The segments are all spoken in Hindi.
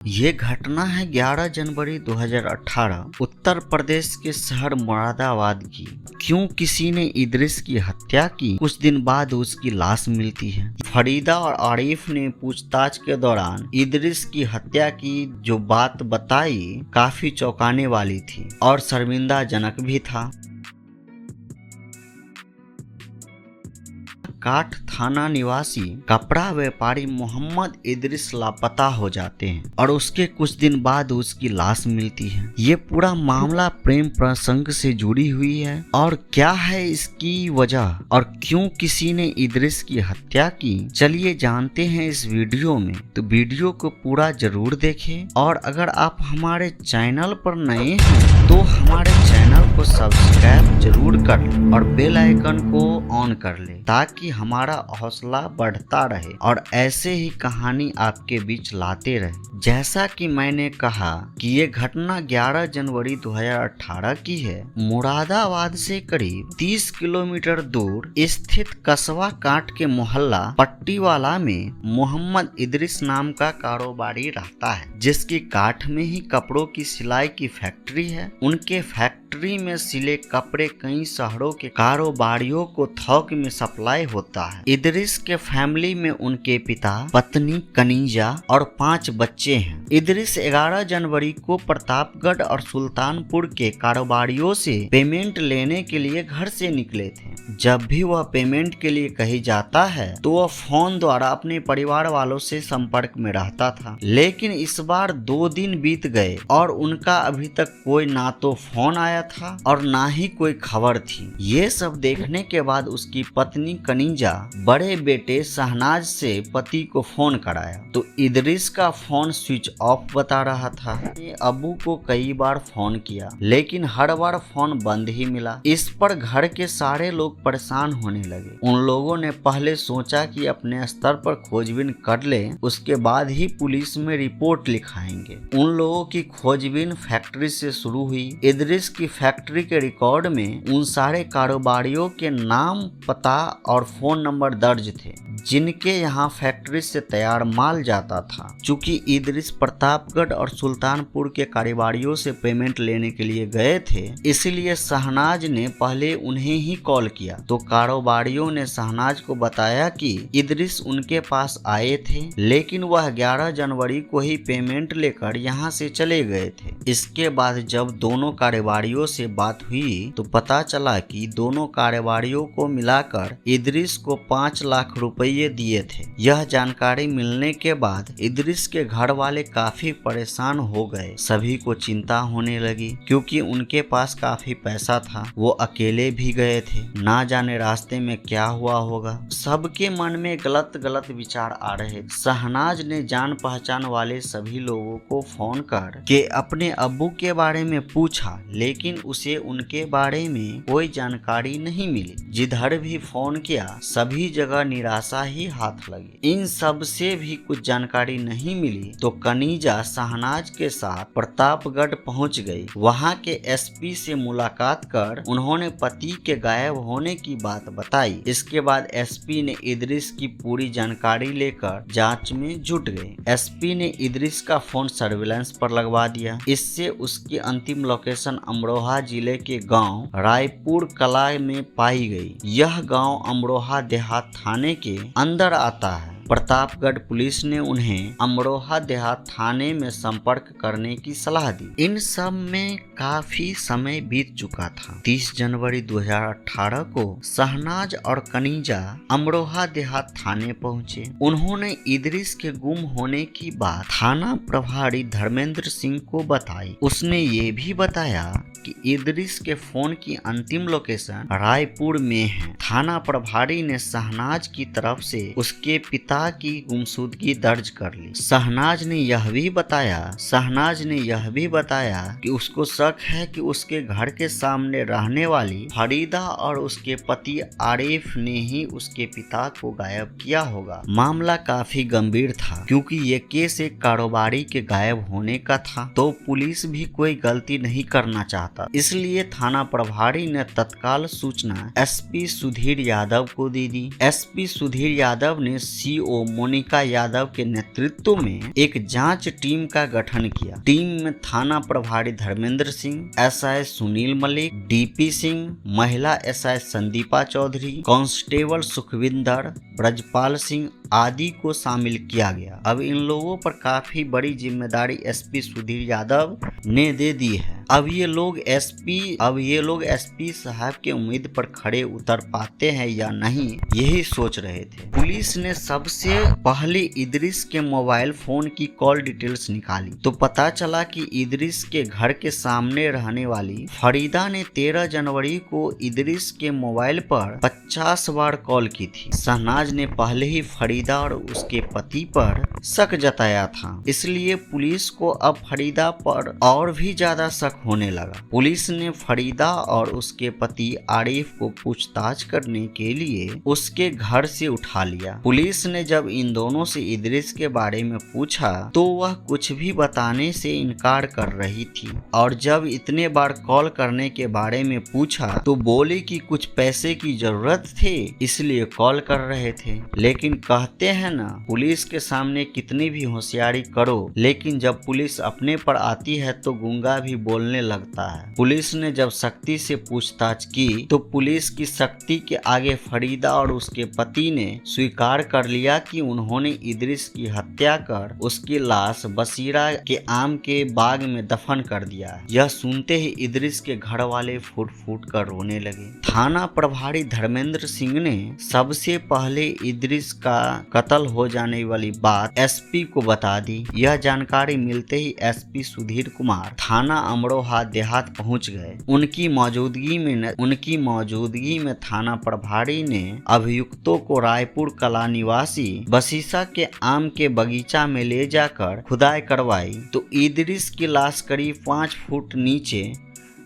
ये घटना है 11 जनवरी 2018 उत्तर प्रदेश के शहर मुरादाबाद की। क्यों किसी ने इदरिस की हत्या की, कुछ दिन बाद उसकी लाश मिलती है। फरीदा और आरिफ ने पूछताछ के दौरान इदरिस की हत्या की जो बात बताई काफी चौंकाने वाली थी और शर्मिंदाजनक भी था। काठ थाना निवासी कपड़ा व्यापारी मोहम्मद इदरिस लापता हो जाते हैं और उसके कुछ दिन बाद उसकी लाश मिलती है। ये पूरा मामला प्रेम प्रसंग से जुड़ी हुई है और क्या है इसकी वजह और क्यों किसी ने इदरिस की हत्या की, चलिए जानते हैं इस वीडियो में। तो वीडियो को पूरा जरूर देखें और अगर आप हमारे चैनल पर नए हैं तो हमारे चैनल को सब्सक्राइब जरूर कर लें और बेल आइकन को ऑन कर लें ताकि हमारा हौसला बढ़ता रहे और ऐसे ही कहानी आपके बीच लाते रहे। जैसा कि मैंने कहा कि ये घटना 11 जनवरी 2018 की है। मुरादाबाद से करीब 30 किलोमीटर दूर स्थित कसवा काट के मोहल्ला पट्टीवाला में मोहम्मद इदरिस नाम का कारोबारी रहता है, जिसकी काठ में ही कपड़ों की सिलाई की फैक्ट्री है। उनके फैक्ट्री में सिले कपड़े कई शहरों के कारोबारियों को थोक में सप्लाई होता है। इदरिस के फैमिली में उनके पिता, पत्नी कनीजा और 5 बच्चे हैं। इदरिस 11 जनवरी को प्रतापगढ़ और सुल्तानपुर के कारोबारियों से पेमेंट लेने के लिए घर से निकले थे। जब भी वह पेमेंट के लिए कहीं जाता है तो वह फोन द्वारा अपने परिवार वालों से संपर्क में रहता था, लेकिन इस बार 2 दिन बीत गए और उनका अभी तक कोई ना तो फोन आया था और ना ही कोई खबर थी। ये सब देखने के बाद उसकी पत्नी कनीजा बड़े बेटे शहनाज से पति को फोन कराया तो इदरिस का फोन स्विच ऑफ बता रहा था। अबू को कई बार फोन किया लेकिन हर बार फोन बंद ही मिला। इस पर घर के सारे लोग परेशान होने लगे। उन लोगों ने पहले सोचा कि अपने स्तर पर खोजबीन कर लें, उसके बाद ही पुलिस में रिपोर्ट लिखाएंगे। उन लोगों की खोजबीन फैक्ट्री से शुरू हुई। इदरिस की फैक्ट्री के रिकॉर्ड में उन सारे कारोबारियों के नाम, पता और फोन नंबर दर्ज थे जिनके यहाँ फैक्ट्री से तैयार माल जाता था। चूंकि इदरिस प्रतापगढ़ और सुल्तानपुर के कारोबारियों से पेमेंट लेने के लिए गए थे, इसलिए शहनाज ने पहले उन्हें ही कॉल किया तो कारोबारियों ने शहनाज को बताया कि इदरिस उनके पास आए थे, लेकिन वह 11 जनवरी को ही पेमेंट लेकर यहाँ से चले गए थे। इसके बाद जब दोनों कारोबारियों से बात हुई तो पता चला कि दोनों कारोबारियों को मिलाकर इदरिस को 5 लाख रुपए दिए थे। यह जानकारी मिलने के बाद इदरिस के घर वाले काफी परेशान हो गए। सभी को चिंता होने लगी क्योंकि उनके पास काफी पैसा था। वो अकेले भी गए थे, ना जाने रास्ते में क्या हुआ होगा। सबके मन में गलत गलत विचार आ रहे। शहनाज ने जान पहचान वाले सभी लोगों को फोन कर के अपने अब्बू के बारे में पूछा, लेकिन उसे उनके बारे में कोई जानकारी नहीं मिली। जिधर भी फोन किया सभी जगह निराशा ही हाथ लगी। इन सब से भी कुछ जानकारी नहीं मिली तो कनीजा शहनाज के साथ प्रतापगढ़ पहुंच गई। वहां के एसपी से मुलाकात कर उन्होंने पति के गायब होने की बात बताई। इसके बाद एसपी ने इदरिस की पूरी जानकारी लेकर जांच में जुट गए। एसपी ने इदरिस का फोन सर्विलांस पर लगवा दिया। इससे उसकी अंतिम लोकेशन अमरोहा जिले के गांव रायपुर कला में पाई गई। यह गांव अमरोहा देहात थाने के अंदर आता है। प्रतापगढ़ पुलिस ने उन्हें अमरोहा देहात थाने में संपर्क करने की सलाह दी। इन सब में काफी समय बीत चुका था। 30 जनवरी 2018 को शहनाज और कनीजा अमरोहा देहात थाने पहुंचे। उन्होंने इदरिस के गुम होने की बात थाना प्रभारी धर्मेंद्र सिंह को बताई। उसने ये भी बताया कि इदरिस के फोन की अंतिम लोकेशन रायपुर में है। थाना प्रभारी ने शहनाज की तरफ से उसके पिता की गुमशुदगी दर्ज कर ली। शहनाज ने यह भी बताया कि उसको शक है कि उसके घर के सामने रहने वाली फरीदा और उसके पति आरिफ ने ही उसके पिता को गायब किया होगा। मामला काफी गंभीर था क्योंकि ये केस एक कारोबारी के गायब होने का था, तो पुलिस भी कोई गलती नहीं करना चाहता। इसलिए थाना प्रभारी ने तत्काल सूचना एसपी सुधीर यादव को दे दी। एसपी सुधीर यादव ने सी एसपीओ मोनिका यादव के नेतृत्व में एक जांच टीम का गठन किया। टीम में थाना प्रभारी धर्मेंद्र सिंह, एसआई सुनील मलिक, डीपी सिंह, महिला एसआई संदीपा चौधरी, कांस्टेबल सुखविंदर, ब्रजपाल सिंह आदि को शामिल किया गया। अब इन लोगों पर काफी बड़ी जिम्मेदारी एसपी सुधीर यादव ने दे दी है। अब ये लोग एसपी साहब के उम्मीद पर खड़े उतर पाते हैं या नहीं, यही सोच रहे थे। पुलिस ने सबसे पहले इदरिस के मोबाइल फोन की कॉल डिटेल्स निकाली तो पता चला कि इदरिस के घर के सामने रहने वाली फरीदा ने 13 जनवरी को इदरिस के मोबाइल पर 50 बार कॉल की थी। शहनाज ने पहले ही फरीदा और उसके पति पर शक जताया था, इसलिए पुलिस को अब फरीदा पर और भी ज्यादा शक होने लगा। पुलिस ने फरीदा और उसके पति आरिफ को पूछताछ करने के लिए उसके घर से उठा लिया। पुलिस ने जब इन दोनों से इदरिस के बारे में पूछा तो वह कुछ भी बताने से इनकार कर रही थी और जब इतने बार कॉल करने के बारे में पूछा तो बोली कि कुछ पैसे की जरूरत थी इसलिए कॉल कर रहे थे। लेकिन कहते हैं ना, पुलिस के सामने कितनी भी होशियारी करो लेकिन जब पुलिस अपने पर आती है तो गूंगा भी बोलने लगता है। पुलिस ने जब शक्ति से पूछताछ की तो पुलिस की शक्ति के आगे फरीदा और उसके पति ने स्वीकार कर लिया कि उन्होंने इदरिस की हत्या कर उसकी लाश बसीरा के आम के बाग में दफन कर दिया। यह सुनते ही इदरिस के घर वाले फूट फूट कर रोने लगे। थाना प्रभारी धर्मेंद्र सिंह ने सबसे पहले इदरिस का कत्ल हो जाने वाली बात एसपी को बता दी। यह जानकारी मिलते ही एसपी सुधीर कुमार थाना अमरोहा देहात पहुंच गए। उनकी मौजूदगी में थाना प्रभारी ने अभियुक्तों को रायपुर कला निवासी बसीसा के आम के बगीचा में ले जाकर खुदाई करवाई तो इदरिस की लाश करीब 5 फुट नीचे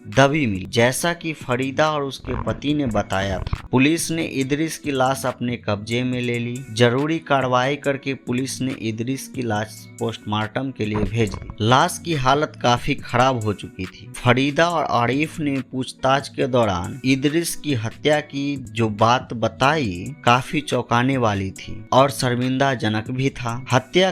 दबी मिली, जैसा कि फरीदा और उसके पति ने बताया था। पुलिस ने इदरिस की लाश अपने कब्जे में ले ली। जरूरी कार्रवाई करके पुलिस ने इदरिस की लाश पोस्टमार्टम के लिए भेज दी। लाश की हालत काफी खराब हो चुकी थी। फरीदा और आरिफ ने पूछताछ के दौरान इदरिस की हत्या की जो बात बताई काफी चौंकाने वाली थी और शर्मिंदाजनक भी था। हत्या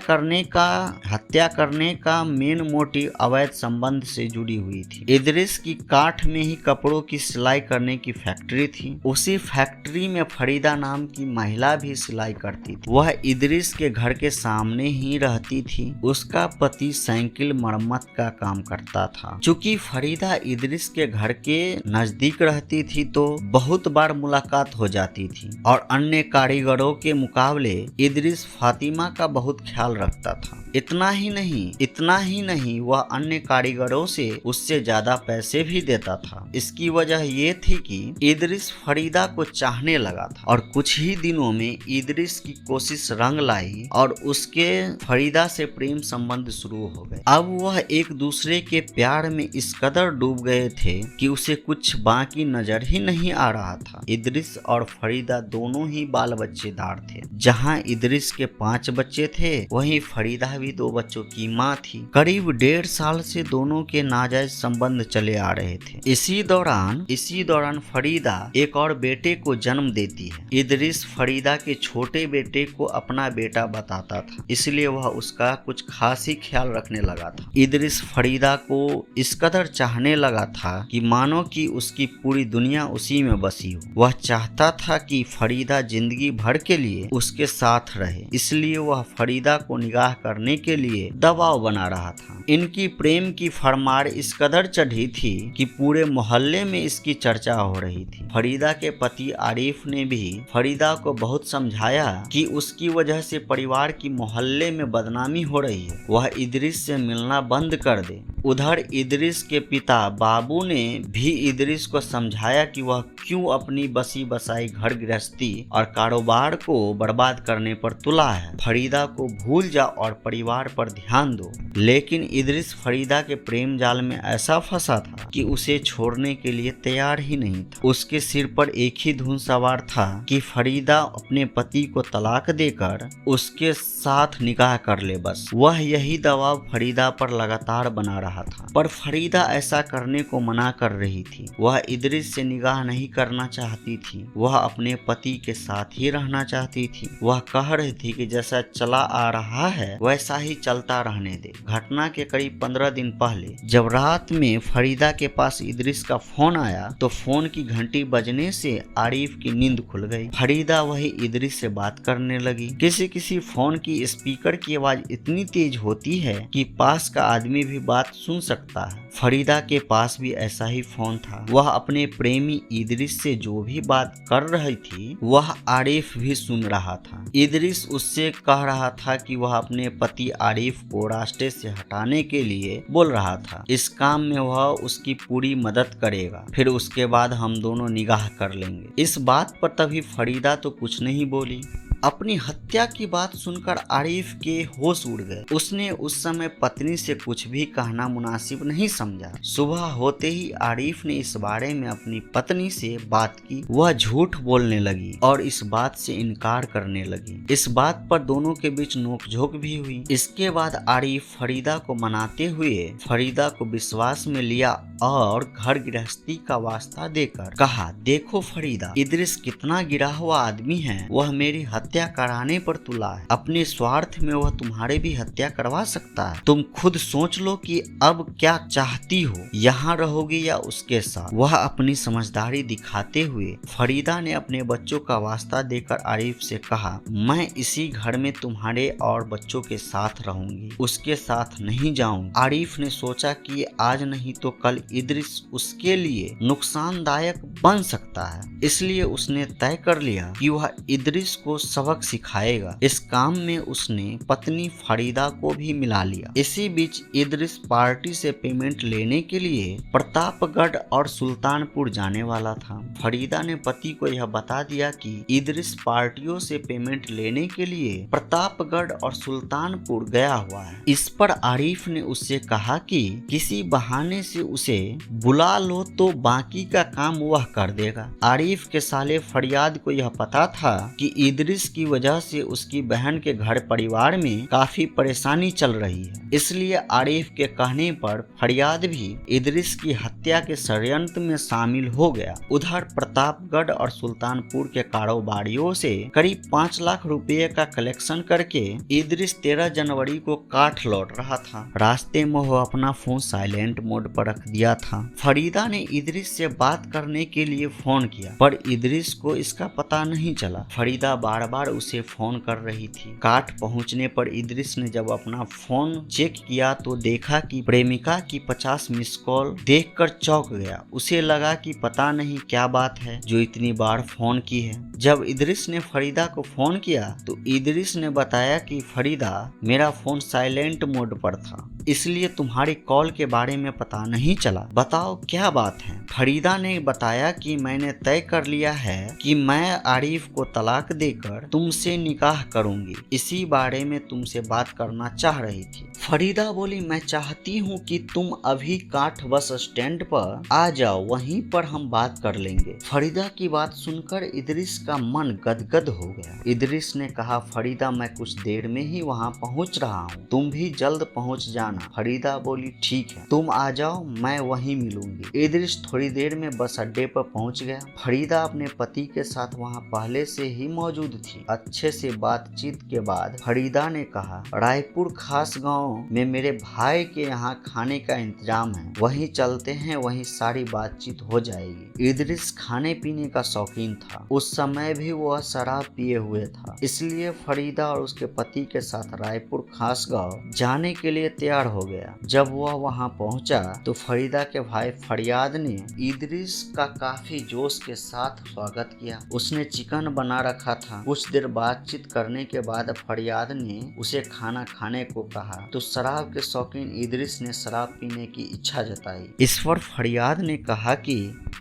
करने का मेन मोटिव अवैध संबंध से जुड़ी हुई थी। इदरिस की काठ में ही कपड़ों की सिलाई करने की फैक्ट्री थी। उसी फैक्ट्री में फरीदा नाम की महिला भी सिलाई करती थी। वह इदरिस के घर के सामने ही रहती थी। उसका पति साइकिल मरम्मत का काम करता था। चूंकि फरीदा इदरिस के घर के नजदीक रहती थी तो बहुत बार मुलाकात हो जाती थी और अन्य कारीगरों के मुकाबले इदरिस फातिमा का बहुत ख्याल रखता था। इतना ही नहीं वह अन्य कारीगरों से उससे ज्यादा पैसे भी देता था। इसकी वजह ये थी कि इदरिस फरीदा को चाहने लगा था और कुछ ही दिनों में इदरिस की कोशिश रंग लाई और उसके फरीदा से प्रेम संबंध शुरू हो गए। अब वह एक दूसरे के प्यार में इस कदर डूब गए थे कि उसे कुछ बाकी नजर ही नहीं आ रहा था। इदरिस और फरीदा दोनों ही बाल बच्चेदार थे। जहाँ इदरिस के 5 बच्चे थे वहीं फरीदा भी 2 बच्चों की माँ थी। करीब 1.5 साल से दोनों के नाजायज संबंध चले आ रहे थे। इसी दौरान फरीदा एक और बेटे को जन्म देती है। इदरिस फरीदा के छोटे बेटे को अपना बेटा बताता था, इसलिए वह उसका कुछ खास ही ख्याल रखने लगा था। इदरिस फरीदा को इस कदर चाहने लगा था कि मानो कि उसकी पूरी दुनिया उसी में बसी हो। वह चाहता था कि फरीदा जिंदगी भर के लिए उसके साथ रहे, इसलिए वह फरीदा को निगाह करने के लिए दबाव बना रहा था। इनकी प्रेम की फरमार इस कदर चढ़ी थी कि पूरे मोहल्ले में इसकी चर्चा हो रही थी। फरीदा के पति आरिफ ने भी फरीदा को बहुत समझाया कि उसकी वजह से परिवार की मोहल्ले में बदनामी हो रही है, वह इदरिस से मिलना बंद कर दे। उधर इदरिस के पिता बाबू ने भी इदरिस को समझाया कि वह क्यों अपनी बसी बसाई घर गृहस्थी और कारोबार को बर्बाद करने पर तुला है। फरीदा को भूल जा और परिवार पर ध्यान दो। लेकिन इदरिस फरीदा के प्रेम जाल में ऐसा फंसा था कि उसे छोड़ने के लिए तैयार ही नहीं था। उसके सिर पर एक ही धुन सवार था कि फरीदा अपने पति को तलाक देकर उसके साथ निकाह कर ले, बस। वह यही दबाव फरीदा पर लगातार बना रहा रहा था, पर फरीदा ऐसा करने को मना कर रही थी। वह इदरिस से निगाह नहीं करना चाहती थी, वह अपने पति के साथ ही रहना चाहती थी। वह कह रही थी कि जैसा चला आ रहा है वैसा ही चलता रहने दे। घटना के करीब 15 दिन पहले जब रात में फरीदा के पास इदरिस का फोन आया तो फोन की घंटी बजने से आरिफ की नींद खुल गई। फरीदा वही इदरिस से बात करने लगी। किसी किसी फोन की स्पीकर की आवाज इतनी तेज होती है कि पास का आदमी भी बात सुन सकता है। फरीदा के पास भी ऐसा ही फोन था। वह अपने प्रेमी इदरिस से जो भी बात कर रही थी वह आरिफ भी सुन रहा था। इदरिस उससे कह रहा था कि वह अपने पति आरिफ को रास्ते से हटाने के लिए बोल रहा था। इस काम में वह उसकी पूरी मदद करेगा, फिर उसके बाद हम दोनों निगाह कर लेंगे। इस बात पर तभी फरीदा तो कुछ नहीं बोली। अपनी हत्या की बात सुनकर आरिफ के होश उड़ गए। उसने उस समय पत्नी से कुछ भी कहना मुनासिब नहीं समझा। सुबह होते ही आरिफ ने इस बारे में अपनी पत्नी से बात की। वह झूठ बोलने लगी और इस बात से इनकार करने लगी। इस बात पर दोनों के बीच नोकझोंक भी हुई। इसके बाद आरिफ फरीदा को मनाते हुए फरीदा को विश्वास में लिया और घर गृहस्थी का वास्ता देकर कहा, देखो फरीदा, इदरिस कितना गिरा हुआ आदमी है। वह मेरी हत्या कराने पर तुला है। अपने स्वार्थ में वह तुम्हारे भी हत्या करवा सकता है। तुम खुद सोच लो कि अब क्या चाहती हो, यहाँ रहोगी या उसके साथ। वह अपनी समझदारी दिखाते हुए फरीदा ने अपने बच्चों का वास्ता देकर आरिफ से कहा, मैं इसी घर में तुम्हारे और बच्चों के साथ रहूंगी, उसके साथ नहीं जाऊंगी। आरिफ ने सोचा कि आज नहीं तो कल इदरिस उसके लिए नुकसानदायक बन सकता है, इसलिए उसने तय कर लिया कि वह इदरिस को सबक सिखाएगा। इस काम में उसने पत्नी फरीदा को भी मिला लिया। इसी बीच इदरिस पार्टी से पेमेंट लेने के लिए प्रतापगढ़ और सुल्तानपुर जाने वाला था। फरीदा ने पति को यह बता दिया कि इदरिस पार्टियों से पेमेंट लेने के लिए प्रतापगढ़ और सुल्तानपुर गया हुआ है। इस पर आरिफ ने उससे कहा कि किसी बहाने से उसे बुला लो तो बाकी का काम वह कर देगा। आरिफ के साले फरियाद को यह पता था कि इदरिस की वजह से उसकी बहन के घर परिवार में काफी परेशानी चल रही है, इसलिए आरिफ के कहने पर फरियाद भी इदरिस की हत्या के षड्यंत्र में शामिल हो गया। उधर प्रतापगढ़ और सुल्तानपुर के कारोबारियों से करीब 5 लाख रुपए का कलेक्शन करके इदरिस 13 जनवरी को काठ लौट रहा था। रास्ते में वह अपना फोन साइलेंट मोड पर रख दिया था। फरीदा ने इदरिस से बात करने के लिए फोन किया, पर इदरिस को इसका पता नहीं चला। फरीदा बार बार उसे फोन कर रही थी। काठ पहुंचने पर इदरिस ने जब अपना फोन चेक किया तो देखा कि प्रेमिका की 50 मिस कॉल देखकर चौंक गया। उसे लगा कि पता नहीं क्या बात है जो इतनी बार फोन की है। जब इदरिस ने फरीदा को फोन किया तो इदरिस ने बताया कि फरीदा, मेरा फोन साइलेंट मोड पर था, इसलिए तुम्हारी कॉल के बारे में पता नहीं चला। बताओ क्या बात है। फरीदा ने बताया कि मैंने तय कर लिया है कि मैं आरिफ को तलाक देकर तुमसे निकाह करूंगी। इसी बारे में तुमसे बात करना चाह रही थी। फरीदा बोली, मैं चाहती हूँ कि तुम अभी काठ बस स्टैंड पर आ जाओ, वहीं पर हम बात कर लेंगे। फरीदा की बात सुनकर इदरिस का मन गदगद हो गया। इदरिस ने कहा, फरीदा, मैं कुछ देर में ही वहाँ पहुँच रहा हूँ, तुम भी जल्द पहुँच जाना। फरीदा बोली, ठीक है, तुम आ जाओ, मैं वहीं मिलूंगी। इदरिस थोड़ी देर में बस अड्डे पर पहुँच गया। फरीदा अपने पति के साथ वहाँ पहले से ही मौजूद थी। अच्छे से बातचीत के बाद फरीदा ने कहा, रायपुर खास गांव में मेरे भाई के यहाँ खाने का इंतजाम है, वहीं चलते हैं, वहीं सारी बातचीत हो जाएगी। इदरिस खाने पीने का शौकीन था। उस समय भी वह शराब पिए हुए था, इसलिए फरीदा और उसके पति के साथ रायपुर खास गांव जाने के लिए तैयार हो गया। जब वह वहां पहुंचा तो फरीदा के भाई फरियाद ने इदरिस का काफी जोश के साथ स्वागत किया। उसने चिकन बना रखा था। कुछ देर बातचीत करने के बाद फरियाद ने उसे खाना खाने को कहा तो शराब के शौकीन इदरिस ने शराब पीने की इच्छा जताई। इस पर फरियाद ने कहा कि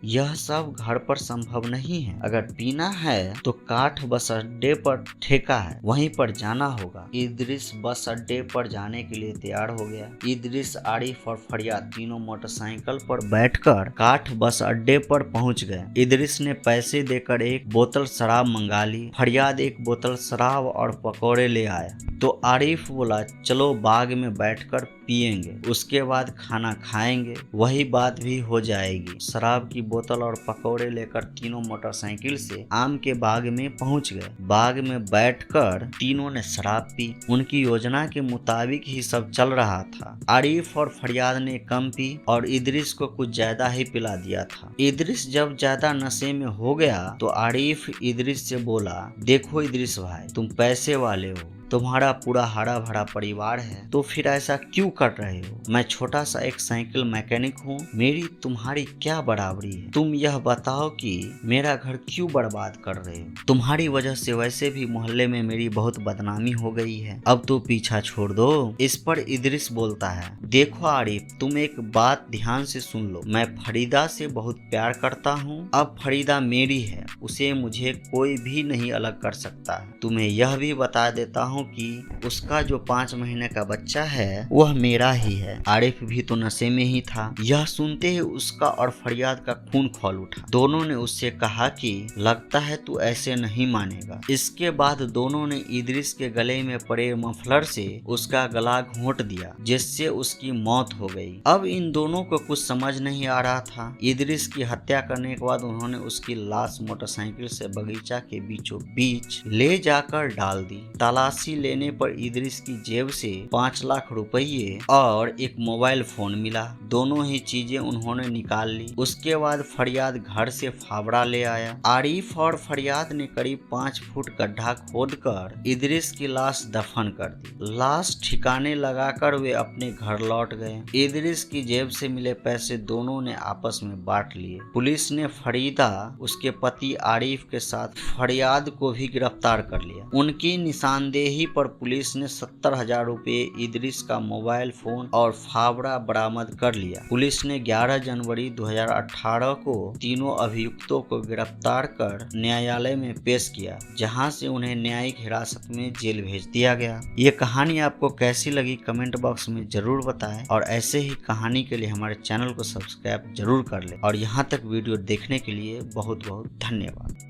यह सब घर पर संभव नहीं है, अगर पीना है तो काठ बस अड्डे पर ठेका है, वहीं पर जाना होगा। इदरिस बस अड्डे पर जाने के लिए तैयार हो गया। इदरिस, आरिफ और फरियाद तीनों मोटरसाइकिल पर बैठकर काठ बस अड्डे पर पहुंच गए। इदरिस ने पैसे देकर एक बोतल शराब मंगा ली। फरियाद एक बोतल शराब और पकौड़े ले आया तो आरिफ बोला, चलो बाग में बैठकर पिएंगे, उसके बाद खाना खाएंगे, वही बात भी हो जाएगी। शराब की बोतल और पकौड़े लेकर तीनों मोटरसाइकिल से आम के बाग में पहुंच गए। बाग में बैठकर तीनों ने शराब पी। उनकी योजना के मुताबिक ही सब चल रहा था। आरिफ और फरियाद ने कम पी और इदरिस को कुछ ज्यादा ही पिला दिया था। इदरिस जब ज्यादा नशे में हो गया तो आरिफ इदरिस से बोला, देखो इदरिस भाई, तुम पैसे वाले हो, तुम्हारा पूरा हरा भरा परिवार है, तो फिर ऐसा क्यों कर रहे हो? मैं छोटा सा एक साइकिल मैकेनिक हूँ, मेरी तुम्हारी क्या बराबरी है? तुम यह बताओ कि मेरा घर क्यों बर्बाद कर रहे हो? तुम्हारी वजह से वैसे भी मोहल्ले में मेरी बहुत बदनामी हो गई है, अब तो पीछा छोड़ दो। इस पर इदरिस बोलता है, देखो आरिफ, तुम एक बात ध्यान से सुन लो, मैं फरीदा से बहुत प्यार करता हूँ। अब फरीदा मेरी है, उसे मुझे कोई भी नहीं अलग कर सकता है। तुम्हें यह भी बता देता हूँ कि उसका जो 5 महीने का बच्चा है वह मेरा ही है। आरिफ भी तो नशे में ही था। यह सुनते ही उसका और फरियाद का खून खौल उठा। दोनों ने उससे कहा कि लगता है तू ऐसे नहीं मानेगा। इसके बाद दोनों ने इदरिस के गले में पड़े मफलर से उसका गला घोंट दिया, जिससे उसकी मौत हो गई। अब इन दोनों को कुछ समझ नहीं आ रहा था। इदरिस की हत्या करने के बाद उन्होंने उसकी लाश मोटरसाइकिल से बगीचा के बीचों बीच ले जाकर डाल दी। तलाशी लेने पर इदरिस की जेब से 5 लाख रुपये और एक मोबाइल फोन मिला। दोनों ही चीजें उन्होंने निकाल ली। उसके बाद फरियाद घर से फावड़ा ले आया। आरिफ और फरियाद ने करीब 5 फुट गड्ढा खोदकर इदरिस की लाश दफन कर दी। लाश ठिकाने लगाकर वे अपने घर लौट गए। इदरिस की जेब से मिले पैसे दोनों ने आपस में बांट लिए। पुलिस ने फरीदा, उसके पति आरिफ के साथ फरियाद को भी गिरफ्तार कर लिया। उनकी निशानदेही पर पुलिस ने 70,000 रुपए, इदरिस का मोबाइल फोन और फावड़ा बरामद कर लिया। पुलिस ने 11 जनवरी 2018 को तीनों अभियुक्तों को गिरफ्तार कर न्यायालय में पेश किया, जहां से उन्हें न्यायिक हिरासत में जेल भेज दिया गया। ये कहानी आपको कैसी लगी कमेंट बॉक्स में जरूर बताएं और ऐसे ही कहानी के लिए हमारे चैनल को सब्सक्राइब जरूर कर लें। और यहाँ तक वीडियो देखने के लिए बहुत बहुत धन्यवाद।